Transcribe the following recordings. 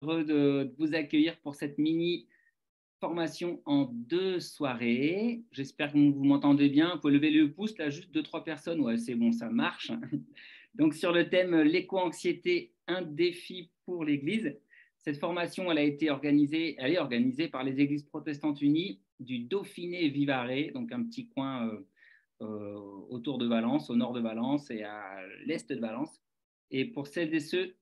Heureux de vous accueillir pour cette mini formation en 2 soirées. J'espère que vous m'entendez bien. Vous pouvez lever le pouce, là, juste 2, 3 personnes. Ouais, c'est bon, ça marche. Donc, sur le thème l'éco-anxiété, un défi pour l'Église. Cette formation, elle est organisée par les Églises protestantes unies du Dauphiné-Vivarais, donc un petit coin autour de Valence, au nord de Valence et à l'est de Valence. Et pour celles et ceux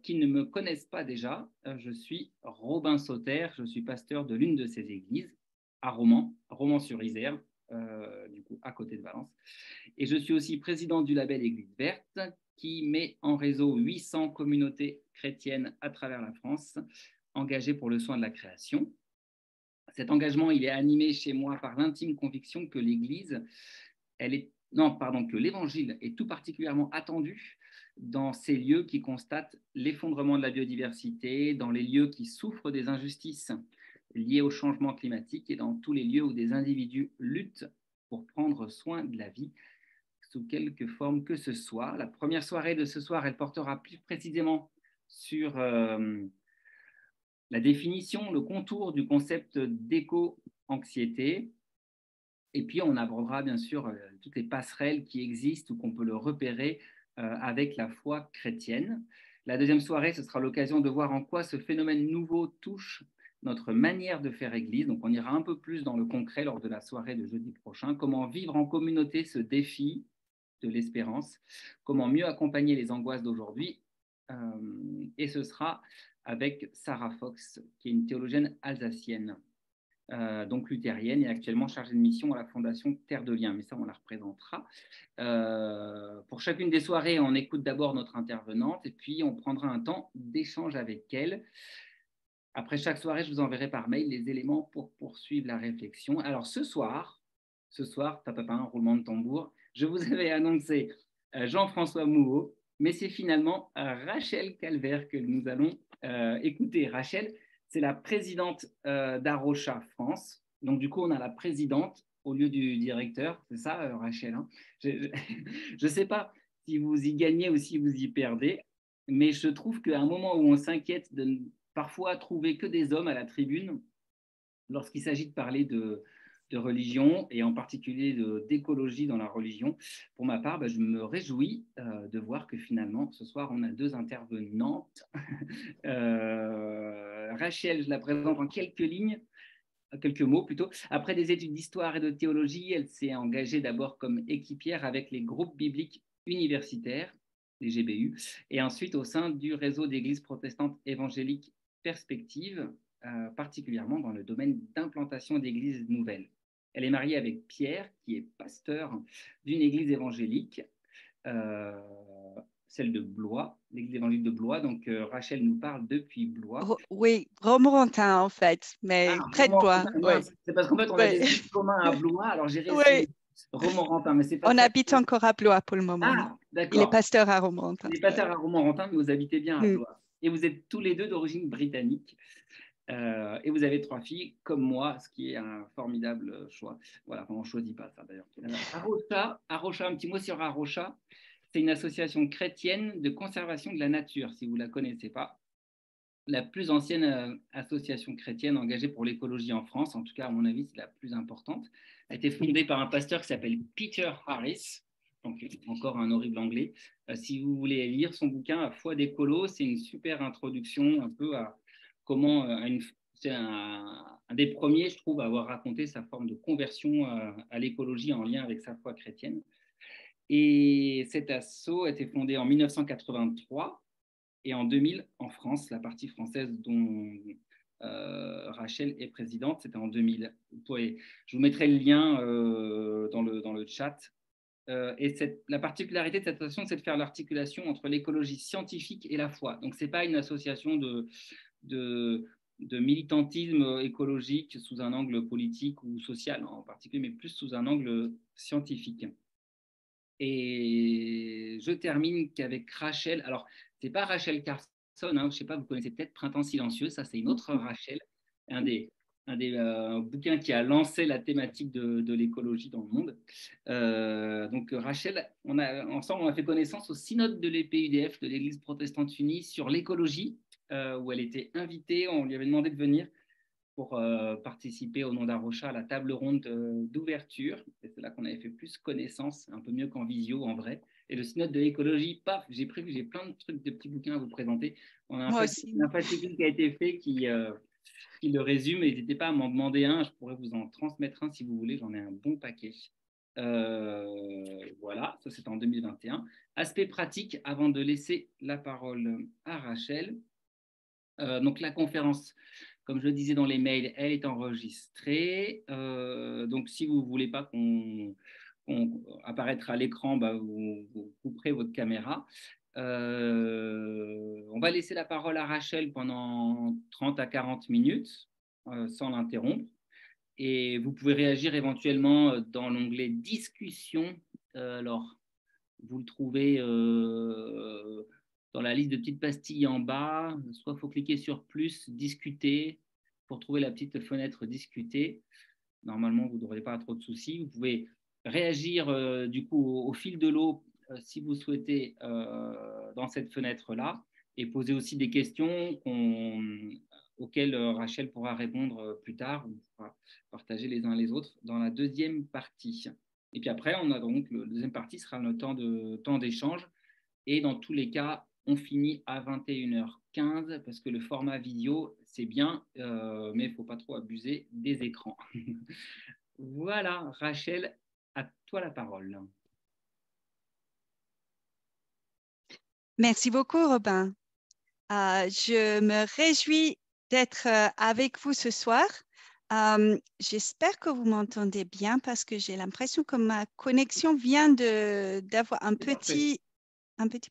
qui ne me connaissent pas déjà, je suis Robin Sauter, je suis pasteur de l'une de ces églises, à Romans, Romans-sur-Isère, du coup à côté de Valence. Et je suis aussi président du label Église Verte, qui met en réseau 800 communautés chrétiennes à travers la France, engagées pour le soin de la création. Cet engagement, il est animé chez moi par l'intime conviction que l'Église, que l'Évangile est tout particulièrement attendu dans ces lieux qui constatent l'effondrement de la biodiversité, dans les lieux qui souffrent des injustices liées au changement climatique et dans tous les lieux où des individus luttent pour prendre soin de la vie sous quelque forme que ce soit. La première soirée de ce soir, elle portera plus précisément sur la définition, le contour du concept d'éco-anxiété. Et puis, on abordera bien sûr toutes les passerelles qui existent ou qu'on peut le repérer avec la foi chrétienne. La deuxième soirée, ce sera l'occasion de voir en quoi ce phénomène nouveau touche notre manière de faire Église. Donc, on ira un peu plus dans le concret lors de la soirée de jeudi prochain. Comment vivre en communauté ce défi de l'espérance, comment mieux accompagner les angoisses d'aujourd'hui. Et ce sera avec Sarah Fox, qui est une théologienne alsacienne, donc luthérienne, et actuellement chargée de mission à la Fondation Terre de Liens, mais ça, on la représentera. Pour chacune des soirées, on écoute d'abord notre intervenante, et puis on prendra un temps d'échange avec elle. Après chaque soirée, je vous enverrai par mail les éléments pour poursuivre la réflexion. Alors ce soir, un roulement de tambour, je vous avais annoncé Jean-François Mouot, mais c'est finalement Rachel Calvert que nous allons écouter. Rachel, c'est la présidente d'Arocha France. Donc du coup, on a la présidente au lieu du directeur. C'est ça, Rachel, hein. Je ne sais pas si vous y gagnez ou si vous y perdez, mais je trouve qu'à un moment où on s'inquiète de parfois trouver que des hommes à la tribune, lorsqu'il s'agit de parler de religion et en particulier d'écologie dans la religion. Pour ma part, je me réjouis de voir que finalement, ce soir, on a 2 intervenantes. Rachel, je la présente en quelques mots plutôt. Après des études d'histoire et de théologie, elle s'est engagée d'abord comme équipière avec les groupes bibliques universitaires, les GBU, et ensuite au sein du réseau d'églises protestantes évangéliques Perspective, particulièrement dans le domaine d'implantation d'églises nouvelles. Elle est mariée avec Pierre, qui est pasteur d'une église évangélique, euh, celle de Blois, l'église évangélique de Blois. Donc, Rachel nous parle depuis Blois. Oui, Romorantin en fait, mais près de Blois. Oui. C'est parce qu'en fait, on a des Oui. amis communs à Blois, alors j'ai Oui. essayé Romorantin, mais c'est pas On très... habite encore à Blois pour le moment. Ah, Il est d'accord. pasteur à Romorantin. Vous n'êtes pas à Romorantin, mais vous habitez bien à Mm. Blois. Et vous êtes tous les deux d'origine britannique. Et vous avez 3 filles, comme moi, ce qui est un formidable choix. Voilà, on ne choisit pas ça d'ailleurs. Arocha, un petit mot sur Arocha. C'est une association chrétienne de conservation de la nature, si vous ne la connaissez pas. La plus ancienne association chrétienne engagée pour l'écologie en France, en tout cas à mon avis c'est la plus importante, a été fondée par un pasteur qui s'appelle Peter Harris, donc encore un horrible anglais. Si vous voulez lire son bouquin à Foi d'écolo, c'est une super introduction un peu à comment c'est un des premiers, je trouve, à avoir raconté sa forme de conversion à l'écologie en lien avec sa foi chrétienne. Et cet asso a été fondé en 1983 et en 2000 en France, la partie française dont Rachel est présidente, c'était en 2000. Je vous mettrai le lien dans le chat. La particularité de cette association, c'est de faire l'articulation entre l'écologie scientifique et la foi. Donc, ce n'est pas une association de militantisme écologique sous un angle politique ou social en particulier, mais plus sous un angle scientifique. Et je termine qu'avec Rachel. Alors, ce n'est pas Rachel Carson, hein, je ne sais pas, vous connaissez peut-être Printemps silencieux, ça c'est une autre Rachel, un des bouquins qui a lancé la thématique de l'écologie dans le monde. Donc Rachel, ensemble, on a fait connaissance au synode de l'EPUDF, de l'Église protestante unie, sur l'écologie où elle était invitée. On lui avait demandé de venir pour participer au nom d'Arocha à la table ronde d'ouverture. Et c'est là qu'on avait fait plus connaissance, un peu mieux qu'en visio, en vrai. Et le synode de l'écologie, paf, j'ai plein de trucs, de petits bouquins à vous présenter. On a Moi aussi. un fascicule qui a été fait qui le résume. N'hésitez pas à m'en demander un, je pourrais vous en transmettre un si vous voulez, j'en ai un bon paquet. Voilà, ça c'est en 2021. Aspect pratique, avant de laisser la parole à Rachel. Donc la conférence, comme je le disais dans les mails, elle est enregistrée. Donc si vous ne voulez pas qu'on apparaître à l'écran, bah, vous couperez votre caméra. On va laisser la parole à Rachel pendant 30 à 40 minutes sans l'interrompre. Et vous pouvez réagir éventuellement dans l'onglet discussion. Alors, vous le trouvez dans la liste de petites pastilles en bas. Soit il faut cliquer sur plus, discuter, pour trouver la petite fenêtre discuter. Normalement, vous ne devriez pas avoir trop de soucis. Vous pouvez réagir du coup au fil de l'eau si vous souhaitez dans cette fenêtre-là et poser aussi des questions auxquelles Rachel pourra répondre plus tard. On pourra partager les uns les autres dans la deuxième partie. Et puis après, on a donc la deuxième partie sera le temps d'échange. Et dans tous les cas, on finit à 21h15 parce que le format vidéo, c'est bien, mais il ne faut pas trop abuser des écrans. Voilà, Rachel, à toi la parole. Merci beaucoup, Robin. Je me réjouis d'être avec vous ce soir. J'espère que vous m'entendez bien parce que j'ai l'impression que ma connexion vient d'avoir un petit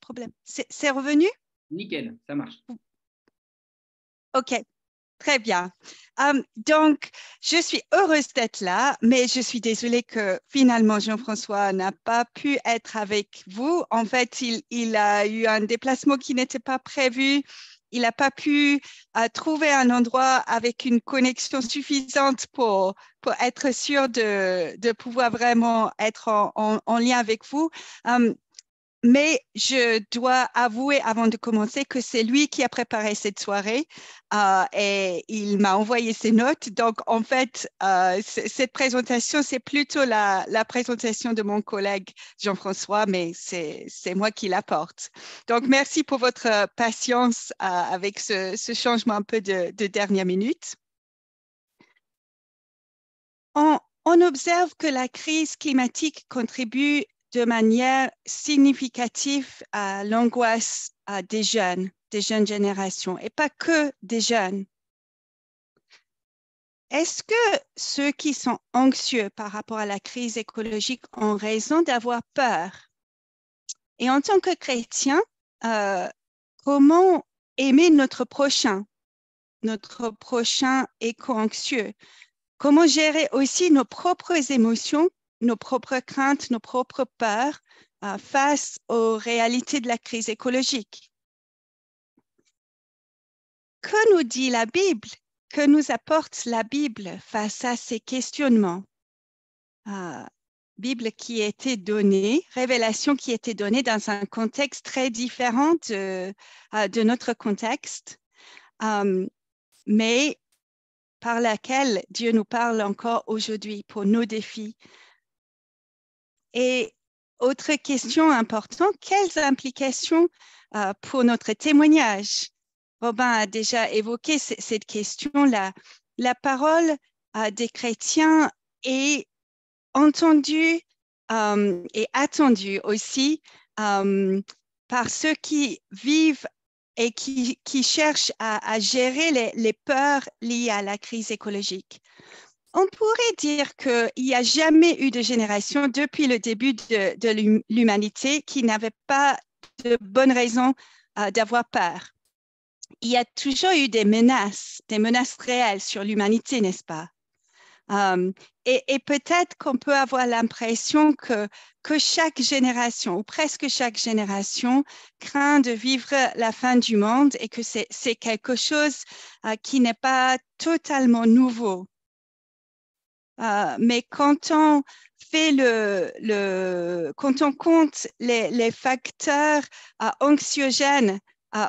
problème. C'est revenu? Nickel, ça marche. OK, très bien. Donc, je suis heureuse d'être là, mais je suis désolée que finalement Jean-François n'a pas pu être avec vous. En fait, il a eu un déplacement qui n'était pas prévu. Il n'a pas pu trouver un endroit avec une connexion suffisante pour être sûr de pouvoir vraiment être en lien avec vous. Mais je dois avouer avant de commencer que c'est lui qui a préparé cette soirée et il m'a envoyé ses notes. Donc, en fait, cette présentation, c'est plutôt la présentation de mon collègue Jean-François, mais c'est moi qui l'apporte. Donc, merci pour votre patience avec ce changement un peu de dernière minute. On observe que la crise climatique contribue de manière significative à l'angoisse des jeunes générations, et pas que des jeunes. Est-ce que ceux qui sont anxieux par rapport à la crise écologique ont raison d'avoir peur? Et en tant que chrétien, comment aimer notre prochain éco-anxieux? Comment gérer aussi nos propres émotions, nos propres craintes, nos propres peurs face aux réalités de la crise écologique? Que nous dit la Bible? Que nous apporte la Bible face à ces questionnements? Bible qui a été donnée, révélation qui a été donnée dans un contexte très différent de notre contexte, mais par laquelle Dieu nous parle encore aujourd'hui pour nos défis. Et autre question importante, quelles implications pour notre témoignage? Robin a déjà évoqué cette question-là. La parole des chrétiens est entendue et attendue aussi par ceux qui vivent et qui cherchent à gérer les peurs liées à la crise écologique. On pourrait dire qu'il n'y a jamais eu de génération depuis le début de l'humanité qui n'avait pas de bonnes raisons d'avoir peur. Il y a toujours eu des menaces réelles sur l'humanité, n'est-ce pas? Et peut-être qu'on peut avoir l'impression que chaque génération, ou presque chaque génération, craint de vivre la fin du monde et que c'est quelque chose qui n'est pas totalement nouveau. Mais quand on fait quand on compte les facteurs anxiogènes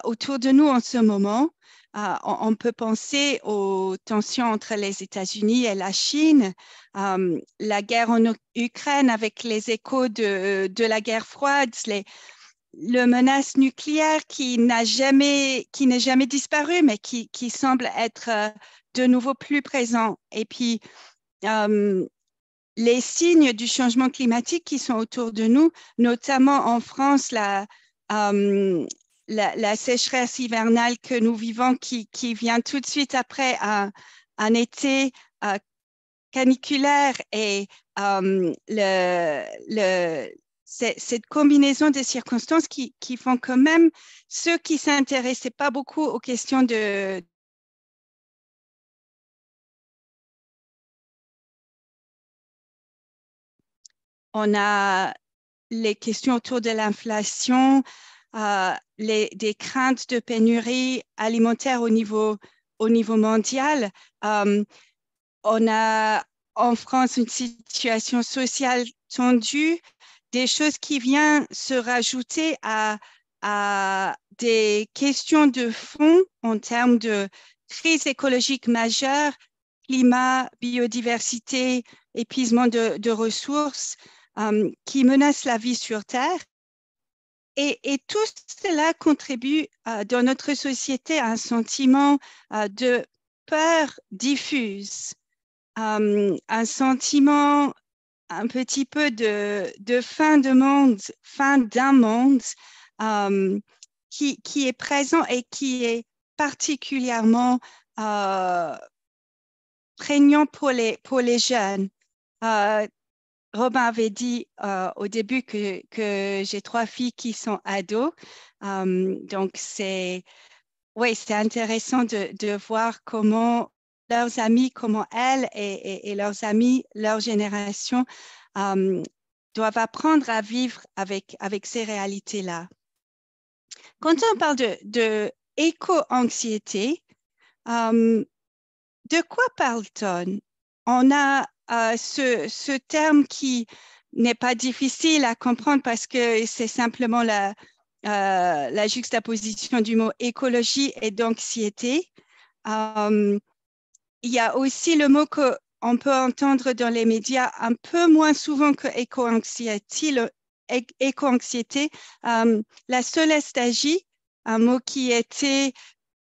autour de nous en ce moment, On peut penser aux tensions entre les États-Unis et la Chine, la guerre en Ukraine avec les échos de la guerre froide, le menace nucléaire qui n'est jamais disparu, mais qui semble être de nouveau plus présent. Et puis, les signes du changement climatique qui sont autour de nous, notamment en France, la sécheresse hivernale que nous vivons qui vient tout de suite après un été caniculaire et cette combinaison de circonstances qui font quand même ceux qui ne s'intéressaient pas beaucoup aux questions de on a les questions autour de l'inflation, des craintes de pénurie alimentaire au niveau mondial. On a en France une situation sociale tendue, des choses qui viennent se rajouter à des questions de fond en termes de crise écologique majeure, climat, biodiversité, épuisement de ressources qui menacent la vie sur Terre. Et tout cela contribue dans notre société à un sentiment de peur diffuse, un sentiment un petit peu de fin de monde, fin d'un monde qui est présent et qui est particulièrement prégnant pour les jeunes. Robin avait dit au début que j'ai 3 filles qui sont ados. Donc, c'est intéressant de voir comment leurs amis, comment elles et leurs amis, leur génération doivent apprendre à vivre avec ces réalités-là. Quand on parle de éco-anxiété, de quoi parle-t-on? On a ce terme qui n'est pas difficile à comprendre parce que c'est simplement la juxtaposition du mot écologie et d'anxiété. Il y a aussi le mot qu'on peut entendre dans les médias un peu moins souvent que éco-anxiété, la solastalgie, un mot qui était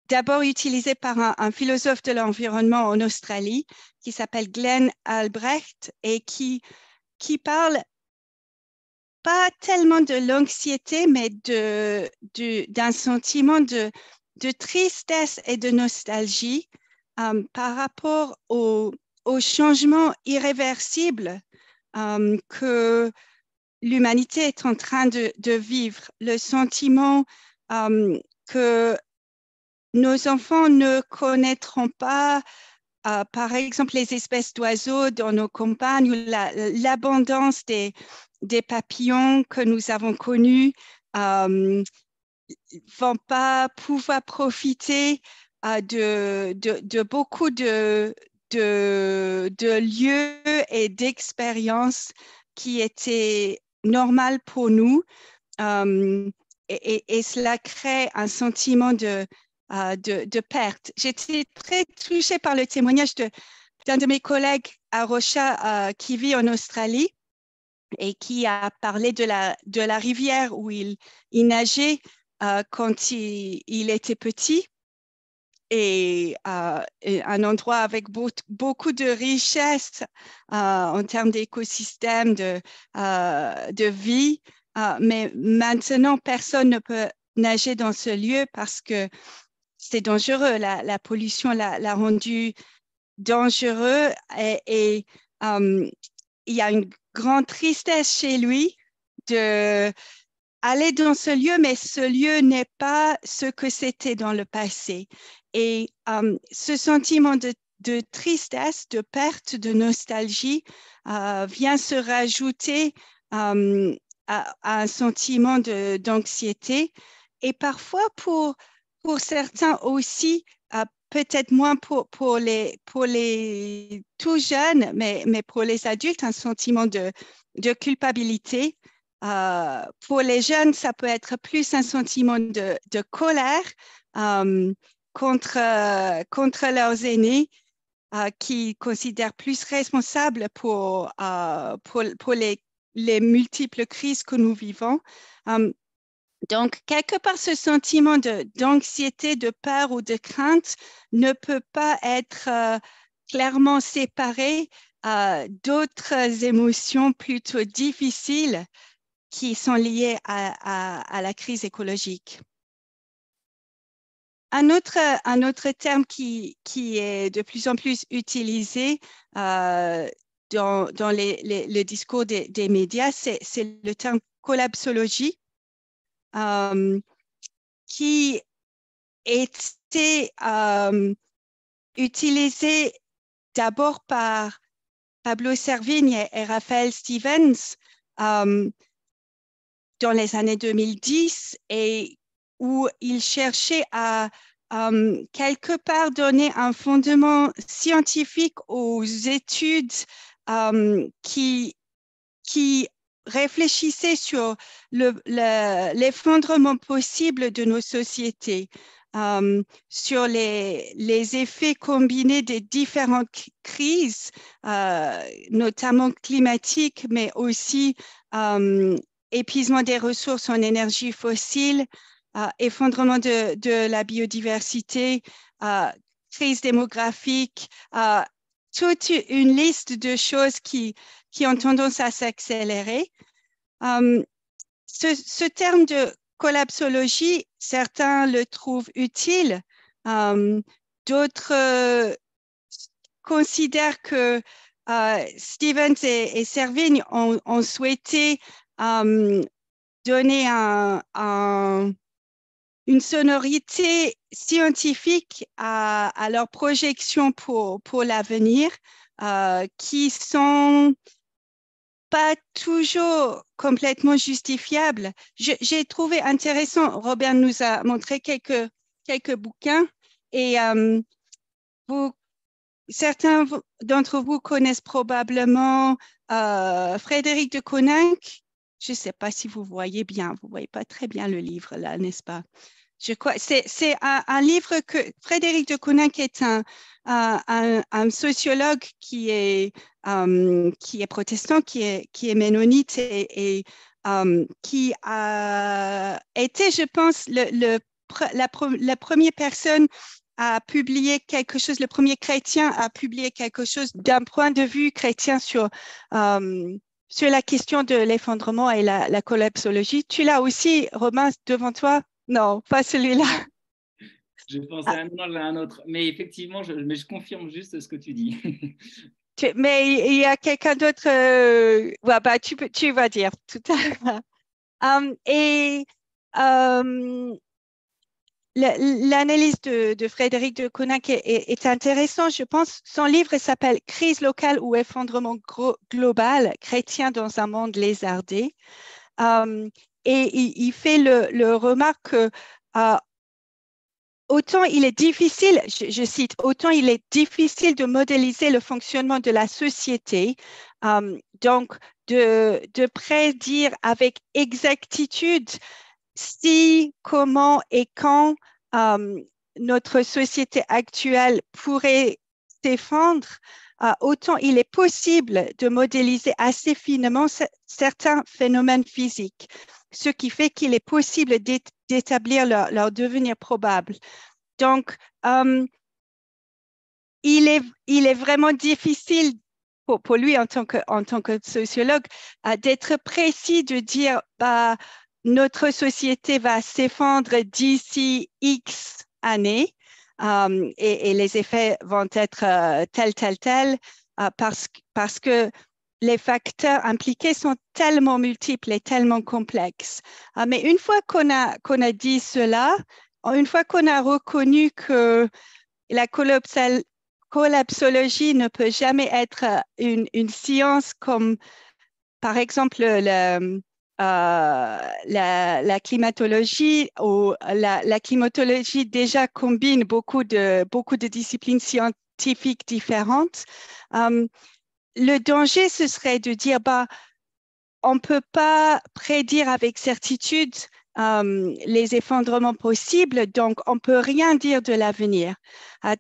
d'abord utilisé par un philosophe de l'environnement en Australie qui s'appelle Glenn Albrecht et qui parle pas tellement de l'anxiété, mais d'un sentiment de tristesse et de nostalgie par rapport au changement irréversible que l'humanité est en train de vivre. Le sentiment que nos enfants ne connaîtront pas, par exemple, les espèces d'oiseaux dans nos campagnes ou l'abondance des papillons que nous avons connus vont pas pouvoir profiter de beaucoup de lieux et d'expériences qui étaient normales pour nous. Et cela crée un sentiment de perte. J'étais très touchée par le témoignage d'un de mes collègues à Rocha qui vit en Australie et qui a parlé de la rivière où il nageait quand il était petit et un endroit avec beaucoup de richesse en termes d'écosystèmes, de vie. Mais maintenant, personne ne peut nager dans ce lieu parce que c'est dangereux. La pollution l'a rendu dangereux et il y a une grande tristesse chez lui d'aller dans ce lieu, mais ce lieu n'est pas ce que c'était dans le passé. Et ce sentiment de tristesse, de perte, de nostalgie vient se rajouter à un sentiment d'anxiété. Et parfois, pour certains aussi, peut-être moins pour les tout jeunes, mais pour les adultes, un sentiment de culpabilité. Pour les jeunes, ça peut être plus un sentiment de colère contre leurs aînés qui considèrent plus responsables pour les multiples crises que nous vivons. Donc, quelque part, ce sentiment d'anxiété, de peur ou de crainte ne peut pas être clairement séparé d'autres émotions plutôt difficiles qui sont liées à la crise écologique. Un autre terme qui est de plus en plus utilisé dans le discours des médias, c'est le terme collapsologie, qui était utilisé d'abord par Pablo Servigne et Raphaël Stevens dans les années 2010 et où ils cherchaient à quelque part donner un fondement scientifique aux études qui réfléchissaient sur l'effondrement possible de nos sociétés, sur les effets combinés des différentes crises, notamment climatiques, mais aussi épuisement des ressources en énergie fossile, effondrement de la biodiversité, crise démographique, toute une liste de choses qui ont tendance à s'accélérer. Ce terme de collapsologie, certains le trouvent utile, d'autres considèrent que Stevens et Servigne ont souhaité donner une sonorité scientifique à leurs projections pour l'avenir, qui sont pas toujours complètement justifiables. J'ai trouvé intéressant, Robert nous a montré quelques bouquins et certains d'entre vous connaissent probablement Frédéric de Coninck. Je ne sais pas si vous voyez bien, vous ne voyez pas très bien le livre là, n'est-ce pas? Je crois c'est un livre que Frédéric de Coninck est un sociologue qui est protestant, qui est ménonite et qui a été, je pense, la première personne à publier quelque chose, le premier chrétien à publier quelque chose d'un point de vue chrétien sur la question de l'effondrement et la collapsologie. Tu l'as aussi, Romain, devant toi? Non, pas celui-là. Je pensais à un autre. Mais effectivement, je confirme juste ce que tu dis. Mais il y a quelqu'un d'autre. Ouais, bah, tu vas dire tout à l'heure. L'analyse de Frédéric de Coninck est intéressante, je pense. Son livre s'appelle « Crise locale ou effondrement global, chrétien dans un monde lézardé ». Et il fait le remarque que autant il est difficile, je cite, autant il est difficile de modéliser le fonctionnement de la société, donc de prédire avec exactitude si, comment et quand notre société actuelle pourrait s'effondrer, autant il est possible de modéliser assez finement certains phénomènes physiques, ce qui fait qu'il est possible d'établir leur devenir probable. Donc, il est vraiment difficile pour lui en tant que sociologue d'être précis, de dire notre société va s'effondrer d'ici X années et les effets vont être tels, parce que les facteurs impliqués sont tellement multiples et tellement complexes. Mais une fois qu'on a dit cela, une fois qu'on a reconnu que la collapsologie ne peut jamais être une science comme, par exemple, la climatologie, ou la climatologie déjà combine beaucoup de disciplines scientifiques différentes. Le danger, ce serait de dire, on ne peut pas prédire avec certitude les effondrements possibles, donc on ne peut rien dire de l'avenir.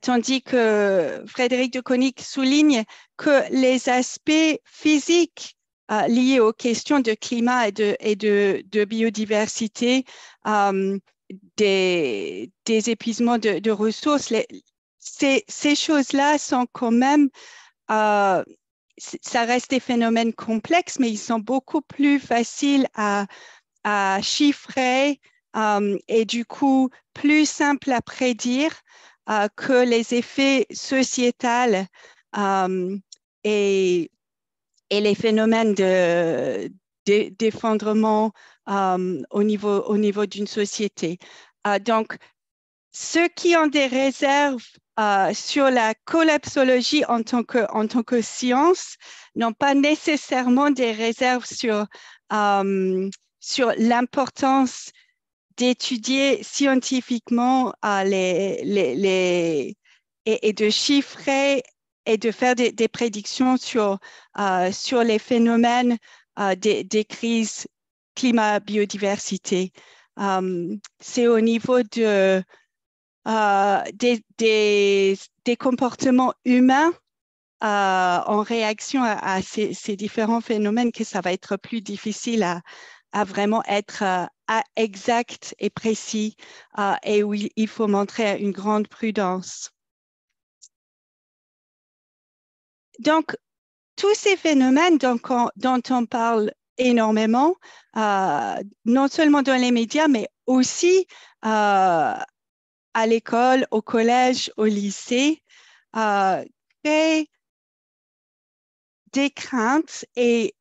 Tandis que Frédéric de Coninck souligne que les aspects physiques liés aux questions de climat et de biodiversité, des épuisements de ressources, ces choses-là sont quand même, ça reste des phénomènes complexes, mais ils sont beaucoup plus faciles à chiffrer et du coup plus simple à prédire que les effets sociétals et les phénomènes d'effondrement au niveau d'une société. Donc, ceux qui ont des réserves sur la collapsologie en tant que science n'ont pas nécessairement des réserves sur l'importance d'étudier scientifiquement et de chiffrer et de faire des prédictions sur les phénomènes des crises climat-biodiversité. C'est au niveau des comportements humains en réaction à ces différents phénomènes que ça va être plus difficile à vraiment être exact et précis et où il faut montrer une grande prudence. Donc, tous ces phénomènes dont on parle énormément, non seulement dans les médias, mais aussi à l'école, au collège, au lycée, créent des craintes et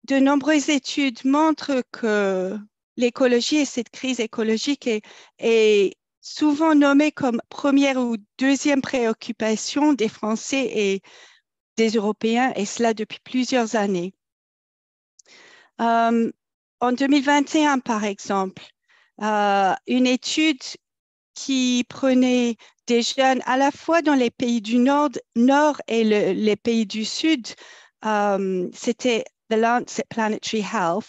de nombreuses études montrent que l'écologie et cette crise écologique est souvent nommée comme première ou deuxième préoccupation des Français et des Européens, et cela depuis plusieurs années. En 2021, par exemple, une étude qui prenait des jeunes à la fois dans les pays du Nord et les pays du Sud, c'était The Lancet Planetary Health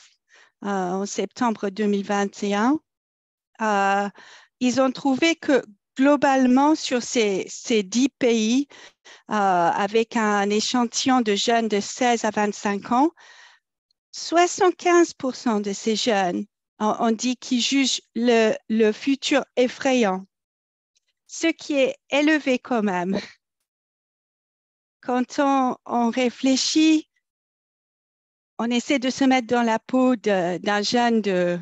en septembre 2021. Ils ont trouvé que globalement, sur ces 10 pays, avec un échantillon de jeunes de 16 à 25 ans, 75% de ces jeunes ont dit qu'ils jugent le futur effrayant, ce qui est élevé quand même. Quand on réfléchit, on essaie de se mettre dans la peau d'un jeune de,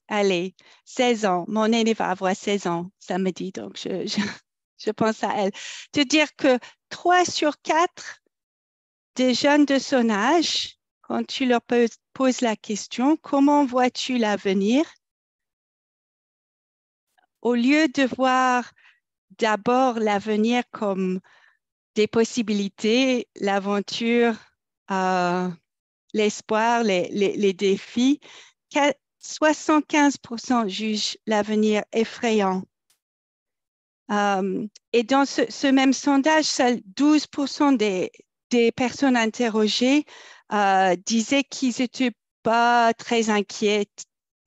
allez, 16 ans. Mon aînée va avoir 16 ans samedi, donc je pense à elle. De dire que 3 sur 4 des jeunes de son âge, quand tu leur poses la question, comment vois-tu l'avenir? Au lieu de voir d'abord l'avenir comme des possibilités, l'aventure, l'espoir, les défis, 75% jugent l'avenir effrayant. Et dans ce même sondage, seuls 12% des personnes interrogées disaient qu'ils n'étaient pas très inquiets,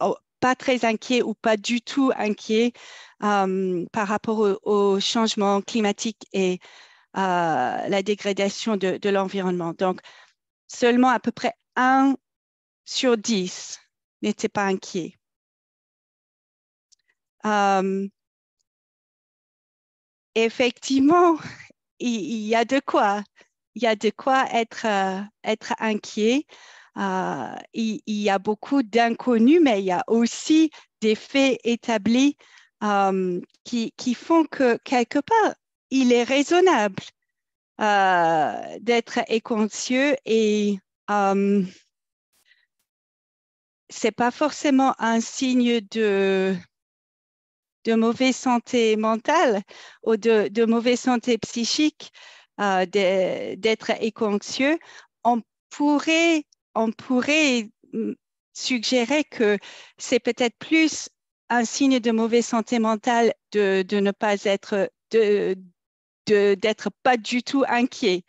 ou pas du tout inquiets par rapport au changement climatique et la dégradation de l'environnement. Donc, seulement à peu près 1 sur 10 n'était pas inquiet. Effectivement, il y a de quoi. Il y a de quoi être inquiet. Il y a beaucoup d'inconnus, mais il y a aussi des faits établis qui font que quelque part, il est raisonnable d'être conscient et c'est pas forcément un signe de mauvaise santé mentale ou de mauvaise santé psychique d'être anxieux. On pourrait suggérer que c'est peut-être plus un signe de mauvaise santé mentale de ne pas être, d'être pas du tout inquiet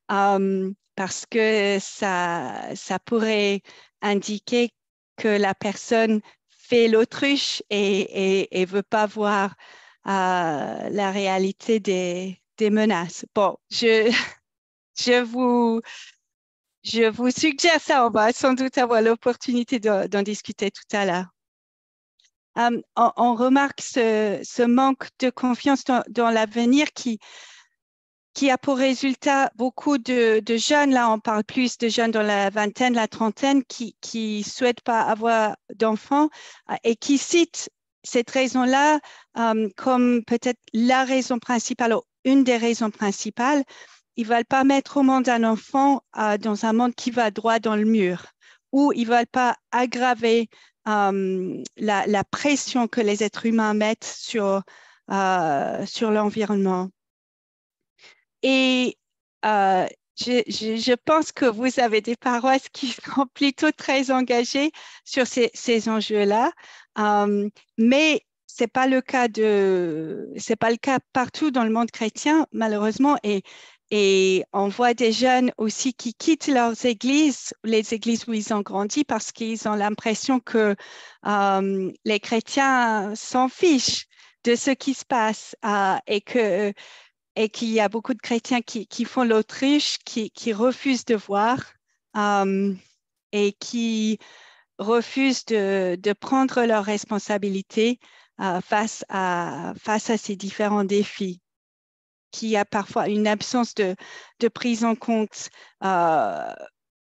parce que ça pourrait indiquer que la personne fait l'autruche et veut pas voir la réalité des menaces. Bon, je vous suggère ça. On va sans doute avoir l'opportunité d'en discuter tout à l'heure. On remarque ce manque de confiance dans l'avenir qui a pour résultat beaucoup de jeunes, là on parle plus de jeunes dans la vingtaine, la trentaine, qui souhaitent pas avoir d'enfants et qui citent cette raison-là comme peut-être la raison principale ou une des raisons principales. Ils veulent pas mettre au monde un enfant dans un monde qui va droit dans le mur, ou ils veulent pas aggraver la pression que les êtres humains mettent sur l'environnement. Et je pense que vous avez des paroisses qui sont plutôt très engagées sur ces enjeux-là, mais c'est pas le cas partout dans le monde chrétien, malheureusement, et on voit des jeunes aussi qui quittent leurs églises, les églises où ils ont grandi, parce qu'ils ont l'impression que les chrétiens s'en fichent de ce qui se passe et qu'il y a beaucoup de chrétiens qui font l'autruche, qui refusent de voir et qui refusent de prendre leurs responsabilités face à ces différents défis, qui a parfois une absence de prise en compte. Voilà,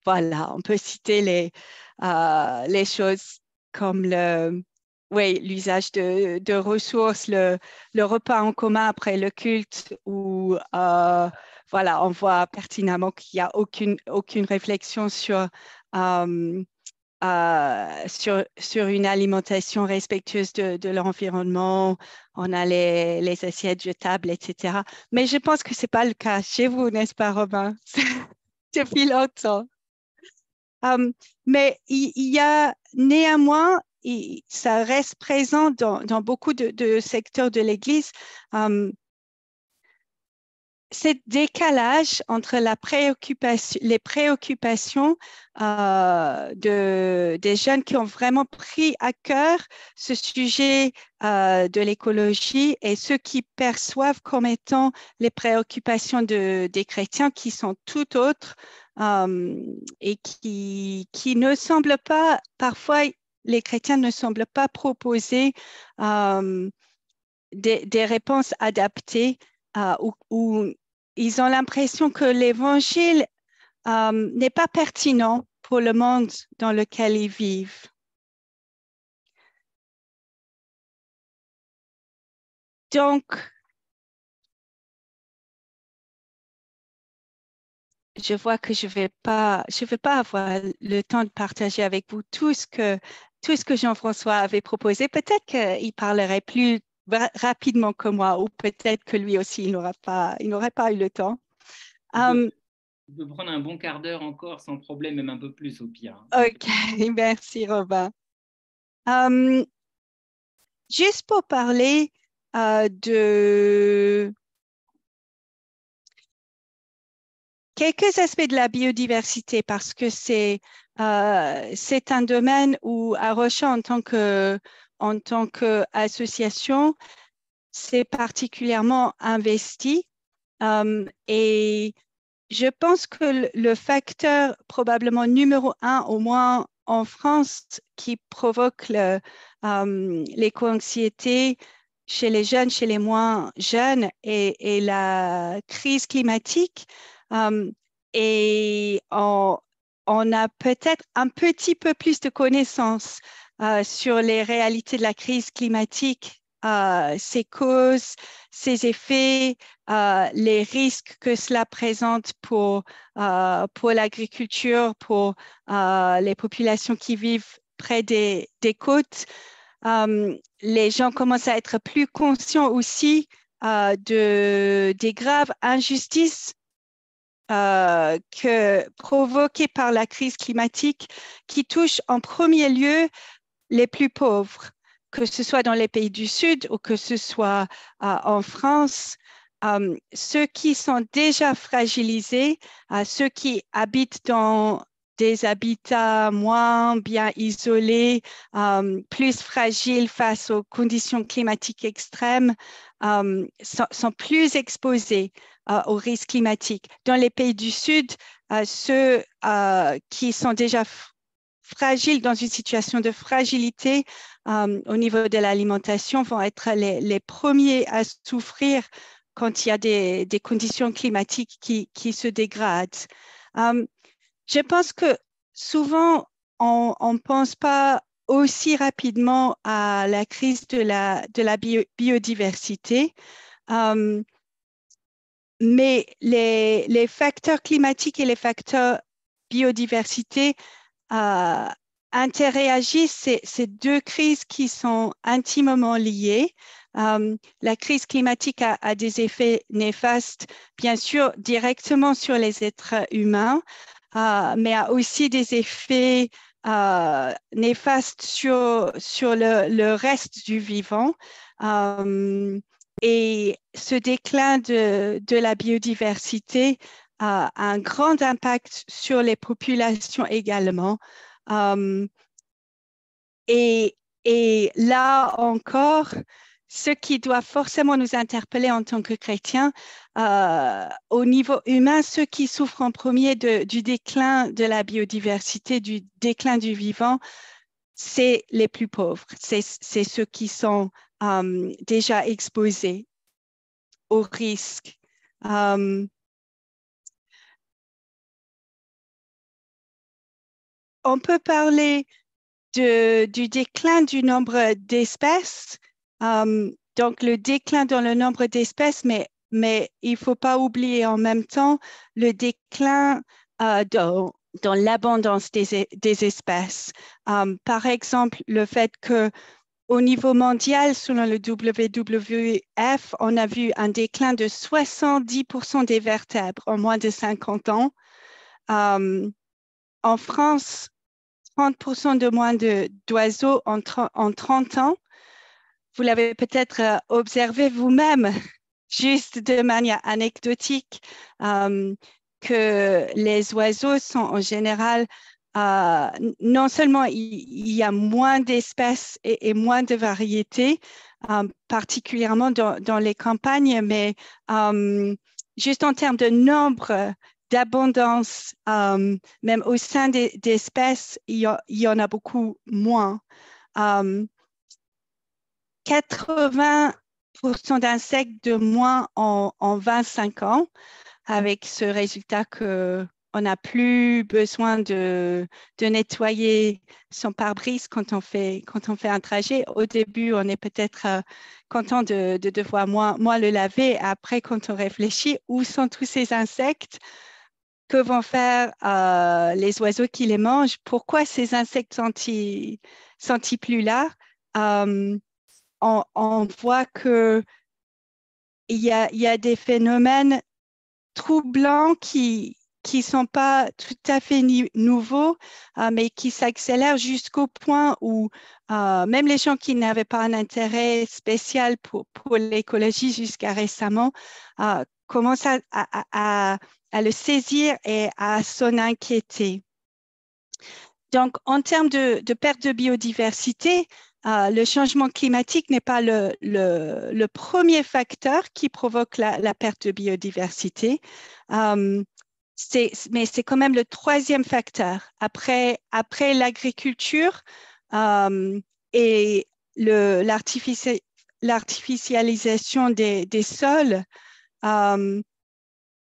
on peut citer les choses comme l'usage de ressources, le repas en commun après le culte, où voilà, on voit pertinemment qu'il n'y a aucune réflexion sur une alimentation respectueuse de l'environnement. On a les assiettes jetables, etc. Mais je pense que ce n'est pas le cas chez vous, n'est-ce pas, Robin? Depuis longtemps. Mais il y a néanmoins, ça reste présent dans beaucoup de secteurs de l'Église, ce décalage entre les préoccupations des jeunes qui ont vraiment pris à cœur ce sujet de l'écologie et ceux qui perçoivent comme étant les préoccupations des chrétiens qui sont tout autres et qui ne semblent pas, parfois les chrétiens ne semblent pas proposer des réponses adaptées ou ils ont l'impression que l'évangile n'est pas pertinent pour le monde dans lequel ils vivent. Donc, je vois que je vais pas avoir le temps de partager avec vous tout ce que Jean-François avait proposé. Peut-être qu'il parlerait plus rapidement que moi, ou peut-être que lui aussi, il n'aurait pas eu le temps. On peut prendre un bon quart d'heure encore sans problème, même un peu plus au pire. OK, merci Robin. Juste pour parler de quelques aspects de la biodiversité, parce que c'est un domaine où à Rocha, en tant qu'association, c'est particulièrement investi. Et je pense que le facteur probablement numéro un, au moins en France, qui provoque l'éco-anxiété chez les jeunes, chez les moins jeunes, et la crise climatique. Et on a peut-être un petit peu plus de connaissances sur les réalités de la crise climatique, ses causes, ses effets, les risques que cela présente pour l'agriculture, pour les populations qui vivent près des côtes. Les gens commencent à être plus conscients aussi des graves injustices provoquées par la crise climatique qui touchent en premier lieu les plus pauvres, que ce soit dans les pays du Sud ou que ce soit en France. Ceux qui sont déjà fragilisés, ceux qui habitent dans des habitats moins bien isolés, plus fragiles face aux conditions climatiques extrêmes, sont plus exposés aux risques climatiques. Dans les pays du Sud, ceux qui sont déjà fragiles, dans une situation de fragilité au niveau de l'alimentation, vont être les premiers à souffrir quand il y a des conditions climatiques qui se dégradent. Je pense que souvent, on ne pense pas aussi rapidement à la crise de la biodiversité, mais les facteurs climatiques et les facteurs biodiversité interréagissent. Ces deux crises qui sont intimement liées. La crise climatique a des effets néfastes, bien sûr, directement sur les êtres humains, mais a aussi des effets néfastes sur le reste du vivant. Et ce déclin de la biodiversité a un grand impact sur les populations également. Et là encore, ce qui doit forcément nous interpeller en tant que chrétiens, au niveau humain, ceux qui souffrent en premier du déclin de la biodiversité, du déclin du vivant, c'est les plus pauvres, c'est ceux qui sont déjà exposés au risque. On peut parler du déclin du nombre d'espèces, donc le déclin dans le nombre d'espèces, mais il ne faut pas oublier en même temps le déclin dans l'abondance des espèces. Par exemple, le fait qu'au niveau mondial, selon le WWF, on a vu un déclin de 70% des vertèbres en moins de 50 ans. En France, 30% de moins d'oiseaux en 30 ans. Vous l'avez peut-être observé vous-même, juste de manière anecdotique, que les oiseaux sont en général, non seulement il y a moins d'espèces et moins de variétés, particulièrement dans les campagnes, mais juste en termes de nombre, d'abondance, même au sein des espèces, il y en a beaucoup moins. 80% d'insectes de moins en 25 ans, avec ce résultat qu'on n'a plus besoin de nettoyer son pare-brise quand on fait un trajet. Au début, on est peut-être content de devoir moins le laver. Après, quand on réfléchit, où sont tous ces insectes? Que vont faire les oiseaux qui les mangent? Pourquoi ces insectes sont-ils plus là? On voit qu'il y a des phénomènes troublants qui sont pas tout à fait nouveaux, mais qui s'accélèrent jusqu'au point où même les gens qui n'avaient pas un intérêt spécial pour l'écologie jusqu'à récemment commencent à le saisir et à s'en inquiéter. Donc, en termes de perte de biodiversité, le changement climatique n'est pas le premier facteur qui provoque la perte de biodiversité, mais c'est quand même le troisième facteur. Après l'agriculture et l'artificialisation des sols,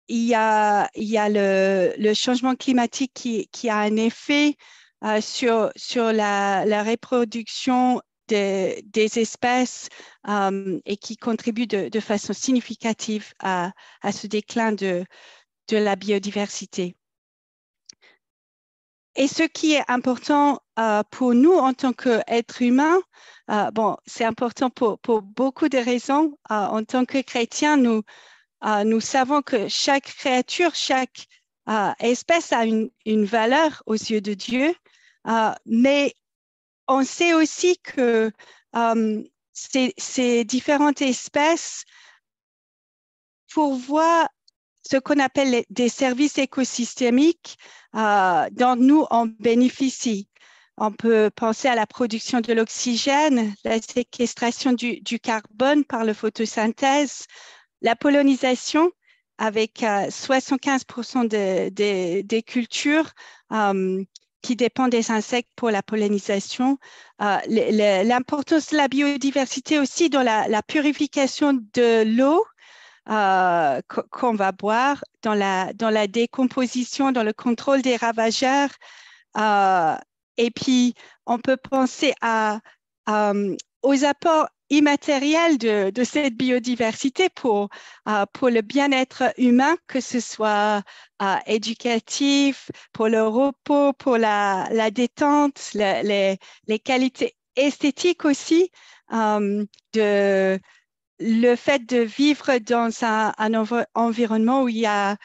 il y a le changement climatique qui a un effet sur la reproduction des espèces et qui contribue de façon significative à ce déclin de la biodiversité. Et ce qui est important pour nous en tant qu'êtres humains, bon, c'est important pour beaucoup de raisons. En tant que chrétiens, nous savons que chaque créature, chaque espèce a une valeur aux yeux de Dieu, mais on sait aussi que ces différentes espèces pourvoient ce qu'on appelle des services écosystémiques dont nous, on bénéficie. On peut penser à la production de l'oxygène, la séquestration du carbone par la photosynthèse, la pollinisation avec 75% des cultures qui dépendent des insectes pour la pollinisation. L'importance de la biodiversité aussi dans la purification de l'eau qu'on va boire, dans la décomposition, dans le contrôle des ravageurs. Et puis, on peut penser aux apports immatériels de cette biodiversité pour le bien-être humain, que ce soit éducatif, pour le repos, pour la détente, les qualités esthétiques aussi, le fait de vivre dans un environnement où il y a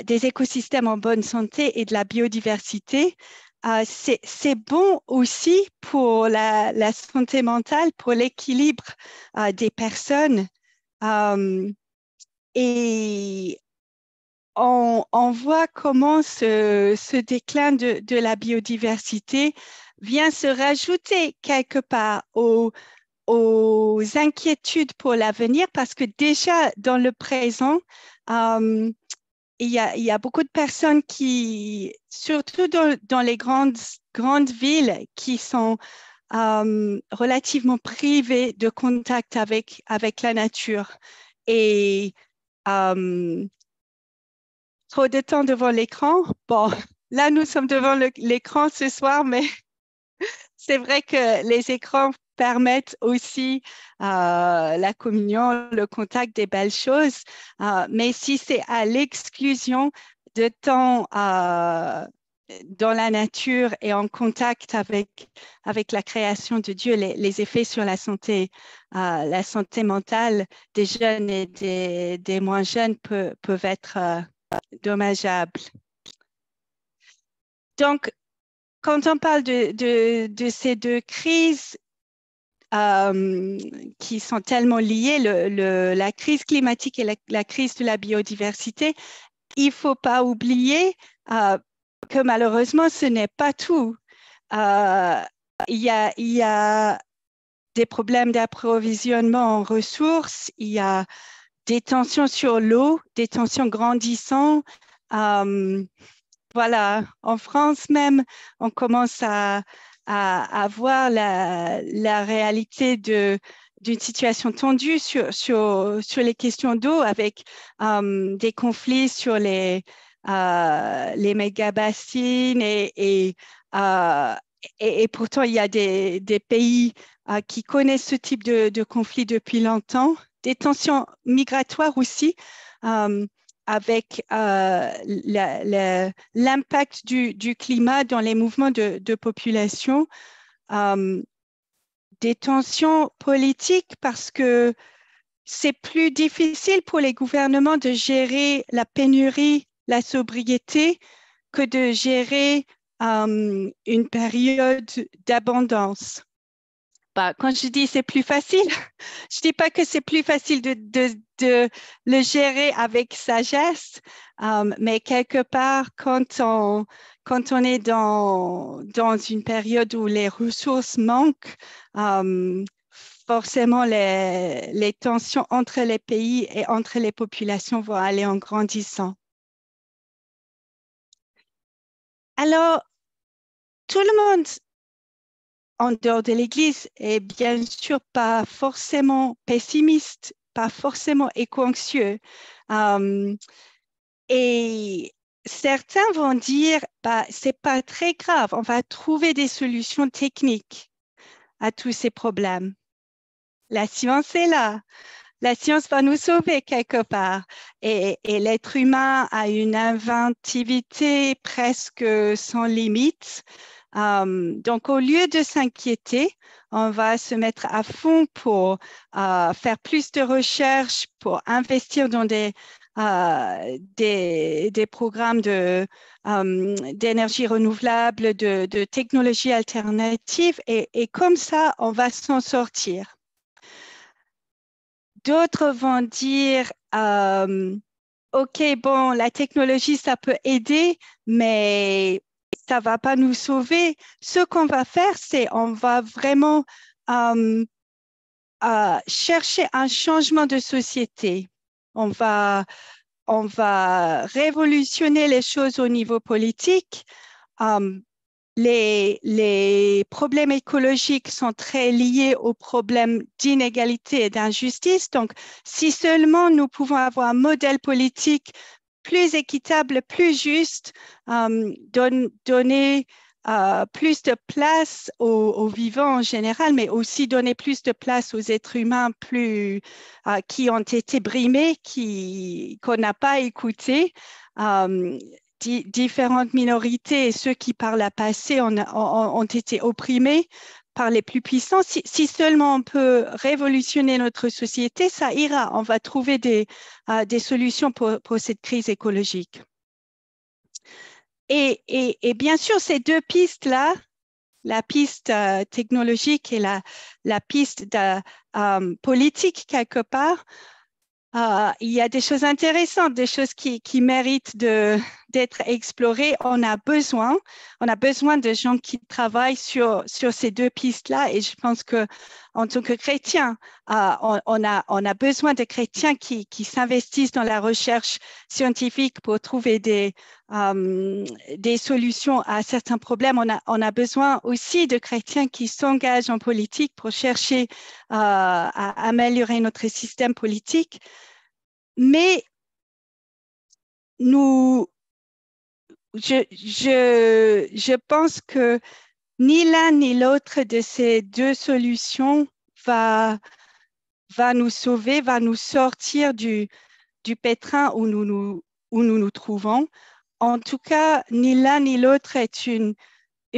des écosystèmes en bonne santé et de la biodiversité. C'est bon aussi pour la santé mentale, pour l'équilibre des personnes. Et on voit comment ce déclin de la biodiversité vient se rajouter quelque part aux inquiétudes pour l'avenir, parce que déjà dans le présent, il y a beaucoup de personnes qui, surtout dans les grandes villes, qui sont relativement privées de contact avec la nature. Et trop de temps devant l'écran. Bon, là, nous sommes devant l'écran ce soir, mais c'est vrai que les écrans permettent aussi la communion, le contact, des belles choses. Mais si c'est à l'exclusion de temps dans la nature et en contact avec la création de Dieu, les effets sur la santé mentale des jeunes et des moins jeunes peuvent être dommageables. Donc, quand on parle de ces deux crises qui sont tellement liées, la crise climatique et la crise de la biodiversité, il ne faut pas oublier que malheureusement, ce n'est pas tout. Il y a des problèmes d'approvisionnement en ressources, il y a des tensions sur l'eau, des tensions grandissantes. Voilà, en France même, on commence à voir la réalité d'une situation tendue sur les questions d'eau, avec des conflits sur les méga-bassines et pourtant il y a des pays qui connaissent ce type de conflit depuis longtemps, des tensions migratoires aussi. Avec l'impact du climat dans les mouvements de population, des tensions politiques, parce que c'est plus difficile pour les gouvernements de gérer la pénurie, la sobriété, que de gérer une période d'abondance. Quand je dis c'est plus facile, je ne dis pas que c'est plus facile de le gérer avec sagesse, mais quelque part, quand on est dans une période où les ressources manquent, forcément les tensions entre les pays et entre les populations vont aller en grandissant. Alors, tout le monde en dehors de l'Église est bien sûr pas forcément pessimiste, pas forcément éco-anxieux. Et certains vont dire, c'est pas très grave, on va trouver des solutions techniques à tous ces problèmes. La science est là. La science va nous sauver quelque part. Et l'être humain a une inventivité presque sans limite. Donc, au lieu de s'inquiéter, on va se mettre à fond pour faire plus de recherches, pour investir dans des programmes d'énergie renouvelable, de technologies alternatives. Et comme ça, on va s'en sortir. D'autres vont dire OK, bon, la technologie, ça peut aider, mais ça ne va pas nous sauver. Ce qu'on va faire, c'est on va vraiment euh, chercher un changement de société. On va, on va révolutionner les choses au niveau politique. Euh, les problèmes écologiques sont très liés aux problèmes d'inégalité et d'injustice. Donc, si seulement nous pouvons avoir un modèle politique plus équitable, plus juste, donner plus de place aux vivants en général, mais aussi donner plus de place aux êtres humains qui ont été brimés, qu'on n'a pas écoutés. Euh, Différentes minorités et ceux qui par le passé ont été opprimés par les plus puissants. Si seulement on peut révolutionner notre société, ça ira. On va trouver des solutions pour cette crise écologique. Et bien sûr, ces deux pistes-là, la piste technologique et la piste politique quelque part, il y a des choses intéressantes, des choses qui méritent d'être explorées. On a besoin de gens qui travaillent sur ces deux pistes-là. Et je pense qu'en tant que chrétiens, on a besoin de chrétiens qui s'investissent dans la recherche scientifique pour trouver des solutions à certains problèmes. On a besoin aussi de chrétiens qui s'engagent en politique pour chercher à améliorer notre système politique. Mais je pense que ni l'un ni l'autre de ces deux solutions va nous sauver, va nous sortir du pétrin où nous nous trouvons. En tout cas, ni l'un ni l'autre est une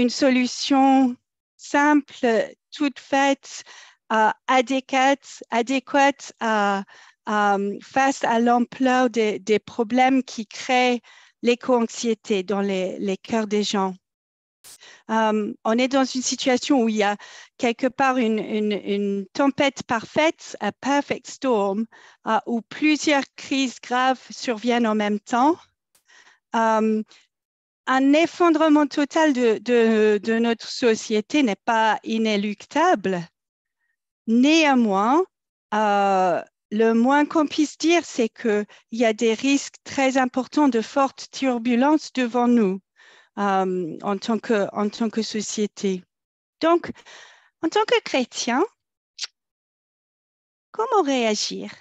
solution simple, toute faite, adéquate face à l'ampleur des problèmes qui créent l'éco-anxiété dans les cœurs des gens. On est dans une situation où il y a quelque part une tempête parfaite, a perfect storm, où plusieurs crises graves surviennent en même temps. Un effondrement total de notre société n'est pas inéluctable. Néanmoins, le moins qu'on puisse dire, c'est qu'il y a des risques très importants de fortes turbulences devant nous en tant que société. Donc, en tant que chrétien, comment réagir?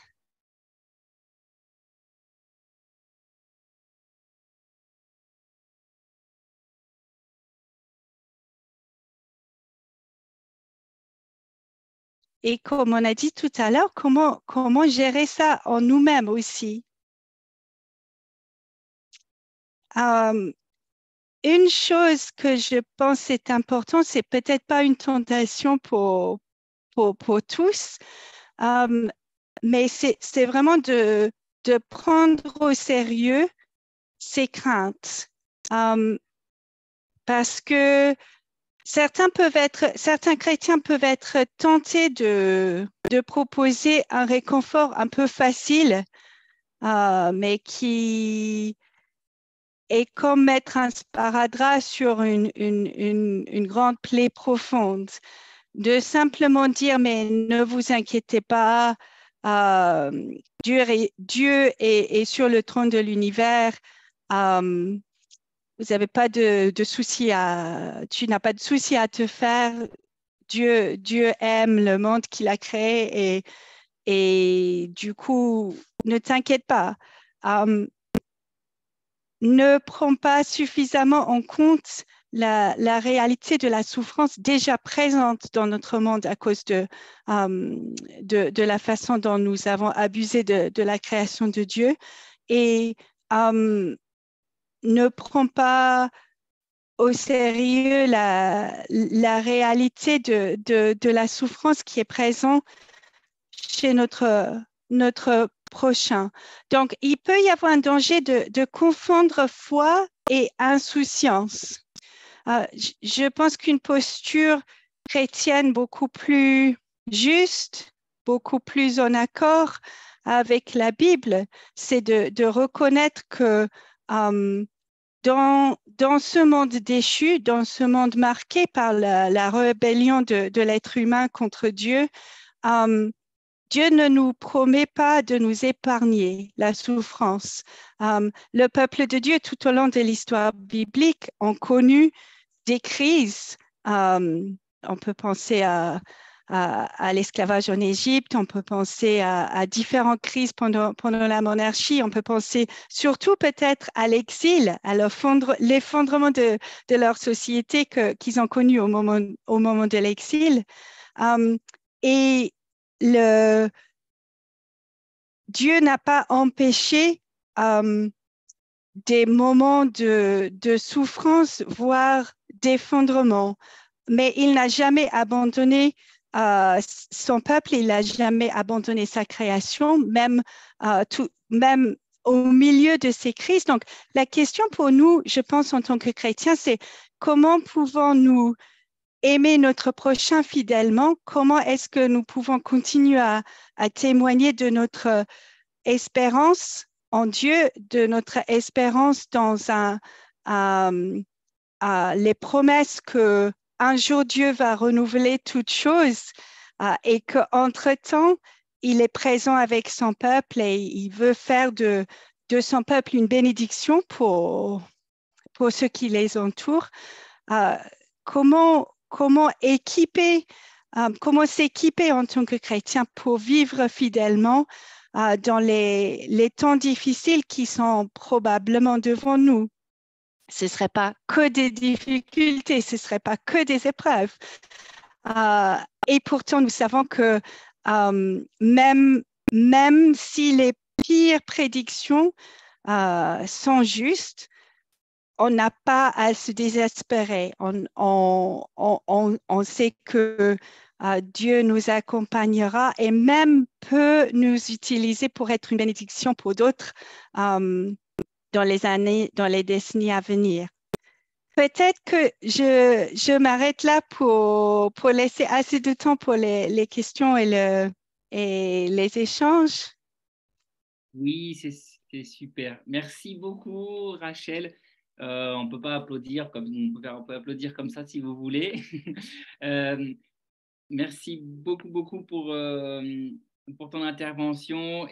Et comme on a dit tout à l'heure, comment gérer ça en nous-mêmes aussi? Une chose que je pense est importante, c'est peut-être pas une tentation pour tous, mais c'est vraiment de prendre au sérieux ces craintes. Parce que certains chrétiens peuvent être tentés de proposer un réconfort un peu facile, mais qui est comme mettre un sparadrap sur une grande plaie profonde. De simplement dire, mais ne vous inquiétez pas, euh, Dieu est sur le trône de l'univers. Vous n'avez pas de souci tu n'as pas de souci à te faire. Dieu aime le monde qu'il a créé et du coup, ne t'inquiète pas. Ne prends pas suffisamment en compte la réalité de la souffrance déjà présente dans notre monde à cause de la façon dont nous avons abusé de la création de Dieu et ne prends pas au sérieux la réalité de la souffrance qui est présente chez notre prochain. Donc, il peut y avoir un danger de confondre foi et insouciance. Je pense qu'une posture chrétienne beaucoup plus juste, beaucoup plus en accord avec la Bible, c'est de reconnaître que dans ce monde déchu, dans ce monde marqué par la rébellion de l'être humain contre Dieu, Dieu ne nous promet pas de nous épargner la souffrance. Le peuple de Dieu, tout au long de l'histoire biblique, ont connu des crises. On peut penser à l'esclavage en Égypte, on peut penser à différentes crises pendant la monarchie, on peut penser surtout peut-être à l'exil, à l'effondrement de leur société qu'ils ont connu au moment de l'exil. Et Dieu n'a pas empêché des moments de souffrance, voire d'effondrement, mais il n'a jamais abandonné son peuple, il n'a jamais abandonné sa création, même au milieu de ces crises. Donc, la question pour nous, je pense, en tant que chrétiens, c'est comment pouvons-nous aimer notre prochain fidèlement? Comment est-ce que nous pouvons continuer à témoigner de notre espérance en Dieu, de notre espérance dans les promesses que un jour Dieu va renouveler toutes choses et qu'entre-temps, il est présent avec son peuple et il veut faire de son peuple une bénédiction pour ceux qui les entourent. Comment s'équiper en tant que chrétien pour vivre fidèlement dans les temps difficiles qui sont probablement devant nous. Ce ne serait pas que des difficultés, ce ne serait pas que des épreuves. Et pourtant, nous savons que même si les pires prédictions sont justes, on n'a pas à se désespérer. On sait que Dieu nous accompagnera et même peut nous utiliser pour être une bénédiction pour d'autres dans les décennies à venir. Peut-être que je m'arrête là pour laisser assez de temps pour les questions et les échanges. Oui, c'est super. Merci beaucoup, Rachel. On ne peut pas applaudir on peut applaudir comme ça si vous voulez. Merci beaucoup, beaucoup pour ton intervention.